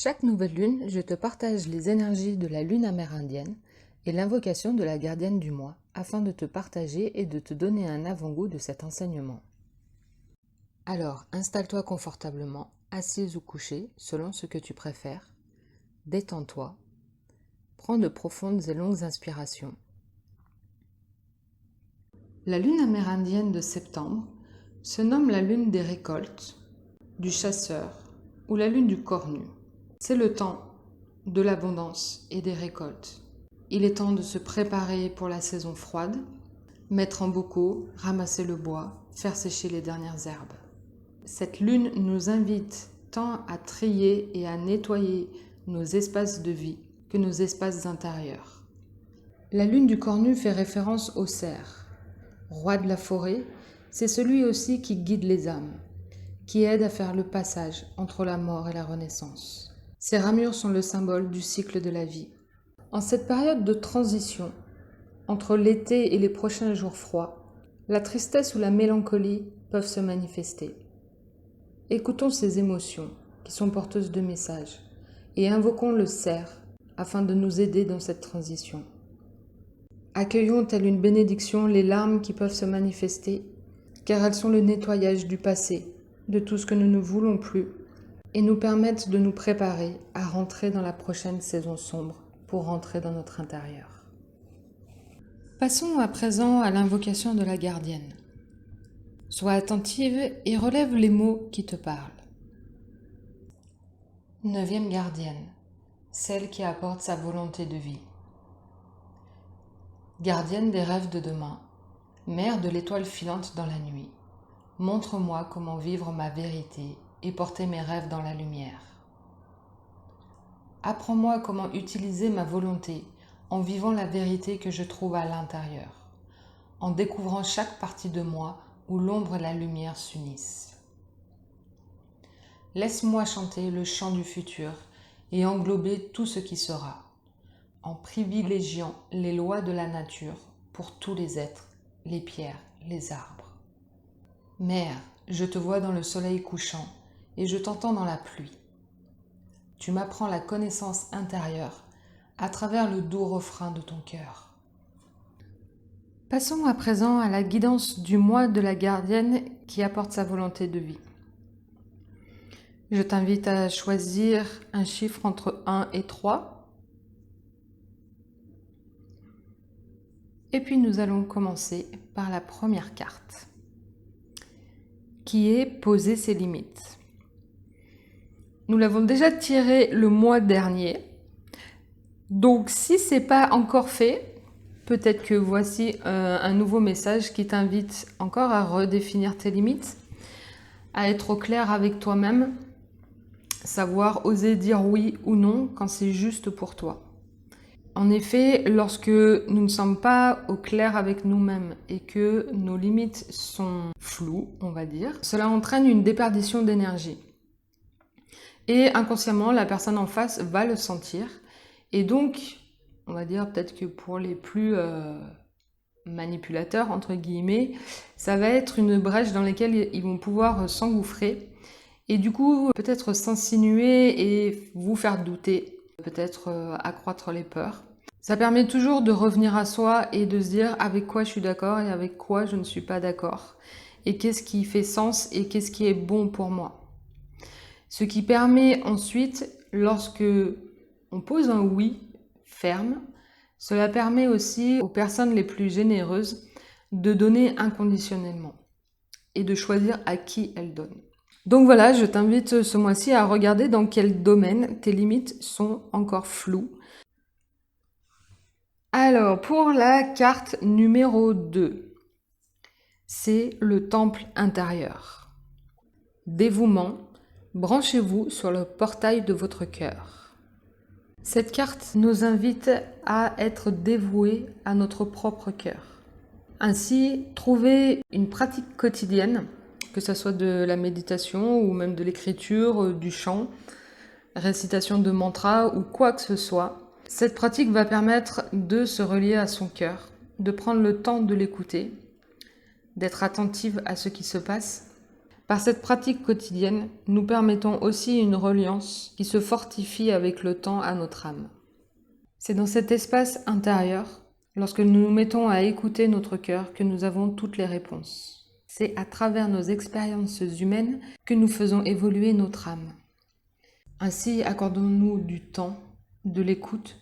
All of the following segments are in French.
Chaque nouvelle lune, je te partage les énergies de la lune amérindienne et l'invocation de la gardienne du mois afin de te partager et de te donner un avant-goût de cet enseignement. Alors, installe-toi confortablement, assise ou couché, selon ce que tu préfères. Détends-toi. Prends de profondes et longues inspirations. La lune amérindienne de septembre se nomme la lune des récoltes, du chasseur ou la lune du cornu. C'est le temps de l'abondance et des récoltes. Il est temps de se préparer pour la saison froide, mettre en bocaux, ramasser le bois, faire sécher les dernières herbes. Cette lune nous invite tant à trier et à nettoyer nos espaces de vie que nos espaces intérieurs. La lune du cornu fait référence au cerf. Roi de la forêt, c'est celui aussi qui guide les âmes, qui aide à faire le passage entre la mort et la renaissance. Ses ramures sont le symbole du cycle de la vie. En cette période de transition, entre l'été et les prochains jours froids, la tristesse ou la mélancolie peuvent se manifester. Écoutons ces émotions qui sont porteuses de messages et invoquons le cerf afin de nous aider dans cette transition. Accueillons telle une bénédiction les larmes qui peuvent se manifester, car elles sont le nettoyage du passé, de tout ce que nous ne voulons plus, et nous permettent de nous préparer à rentrer dans la prochaine saison sombre pour rentrer dans notre intérieur. Passons à présent à l'invocation de la gardienne. Sois attentive et relève les mots qui te parlent. 9e gardienne, celle qui apporte sa volonté de vie. Gardienne des rêves de demain, mère de l'étoile filante dans la nuit, montre-moi comment vivre ma vérité et porter mes rêves dans la lumière. Apprends-moi comment utiliser ma volonté en vivant la vérité que je trouve à l'intérieur, en découvrant chaque partie de moi où l'ombre et la lumière s'unissent. Laisse-moi chanter le chant du futur et englober tout ce qui sera, en privilégiant les lois de la nature pour tous les êtres, les pierres, les arbres. Mère, je te vois dans le soleil couchant et je t'entends dans la pluie. Tu m'apprends la connaissance intérieure à travers le doux refrain de ton cœur. Passons à présent à la guidance du mois de la gardienne qui apporte sa volonté de vie. Je t'invite à choisir un chiffre entre 1 et 3. Et puis nous allons commencer par la première carte, qui est poser ses limites. Nous l'avons déjà tiré le mois dernier. Donc si ce n'est pas encore fait, peut-être que voici un nouveau message qui t'invite encore à redéfinir tes limites, à être au clair avec toi-même, savoir oser dire oui ou non quand c'est juste pour toi. En effet, lorsque nous ne sommes pas au clair avec nous-mêmes et que nos limites sont floues, on va dire, cela entraîne une déperdition d'énergie. Et inconsciemment, la personne en face va le sentir. Et donc, on va dire peut-être que pour les plus manipulateurs, entre guillemets, ça va être une brèche dans laquelle ils vont pouvoir s'engouffrer. Et du coup, peut-être s'insinuer et vous faire douter, peut-être accroître les peurs. Ça permet toujours de revenir à soi et de se dire avec quoi je suis d'accord et avec quoi je ne suis pas d'accord. Et qu'est-ce qui fait sens et qu'est-ce qui est bon pour moi. Ce qui permet ensuite, lorsque on pose un oui ferme, cela permet aussi aux personnes les plus généreuses de donner inconditionnellement et de choisir à qui elles donnent. Donc voilà, je t'invite ce mois-ci à regarder dans quel domaine tes limites sont encore floues. Alors, pour la carte numéro 2, c'est le temple intérieur. Dévouement. Branchez-vous sur le portail de votre cœur. Cette carte nous invite à être dévoués à notre propre cœur. Ainsi, trouver une pratique quotidienne, que ce soit de la méditation ou même de l'écriture, du chant, récitation de mantras ou quoi que ce soit. Cette pratique va permettre de se relier à son cœur, de prendre le temps de l'écouter, d'être attentive à ce qui se passe, Par cette pratique quotidienne, nous permettons aussi une reliance qui se fortifie avec le temps à notre âme. C'est dans cet espace intérieur, lorsque nous nous mettons à écouter notre cœur, que nous avons toutes les réponses. C'est à travers nos expériences humaines que nous faisons évoluer notre âme. Ainsi, accordons-nous du temps, de l'écoute,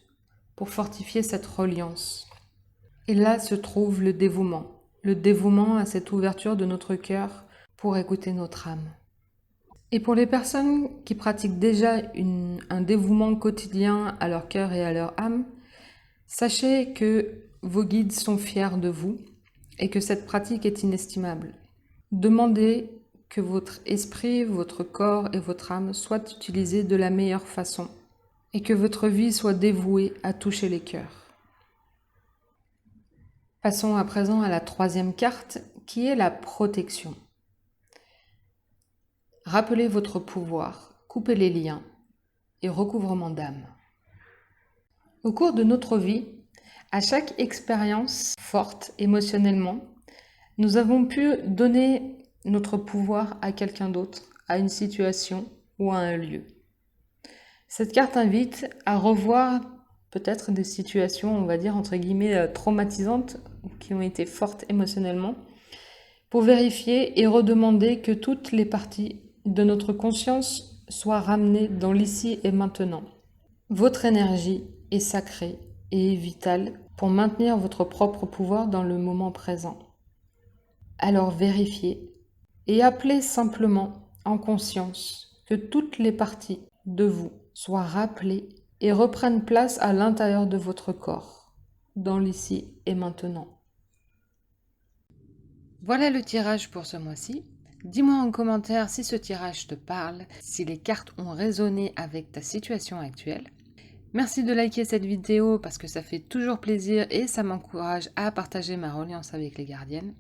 pour fortifier cette reliance. Et là se trouve le dévouement à cette ouverture de notre cœur pour écouter notre âme. Et pour les personnes qui pratiquent déjà un dévouement quotidien à leur cœur et à leur âme, sachez que vos guides sont fiers de vous et que cette pratique est inestimable. Demandez que votre esprit, votre corps et votre âme soient utilisés de la meilleure façon et que votre vie soit dévouée à toucher les cœurs. Passons à présent à la troisième carte qui est la protection. Rappelez votre pouvoir, coupez les liens et recouvrement d'âme. Au cours de notre vie, à chaque expérience forte émotionnellement, nous avons pu donner notre pouvoir à quelqu'un d'autre, à une situation ou à un lieu. Cette carte invite à revoir peut-être des situations, on va dire entre guillemets, traumatisantes, qui ont été fortes émotionnellement, pour vérifier et redemander que toutes les parties de notre conscience soient ramenées dans l'ici et maintenant. Votre énergie est sacrée et vitale pour maintenir votre propre pouvoir dans le moment présent. Alors vérifiez et appelez simplement en conscience que toutes les parties de vous soient rappelées et reprennent place à l'intérieur de votre corps, dans l'ici et maintenant. Voilà le tirage pour ce mois-ci. Dis-moi en commentaire si ce tirage te parle, si les cartes ont résonné avec ta situation actuelle. Merci de liker cette vidéo parce que ça fait toujours plaisir et ça m'encourage à partager ma reliance avec les gardiennes.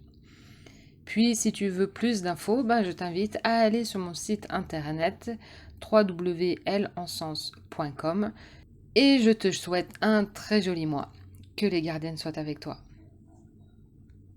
Puis si tu veux plus d'infos, je t'invite à aller sur mon site internet www.lencens.com et je te souhaite un très joli mois. Que les gardiennes soient avec toi.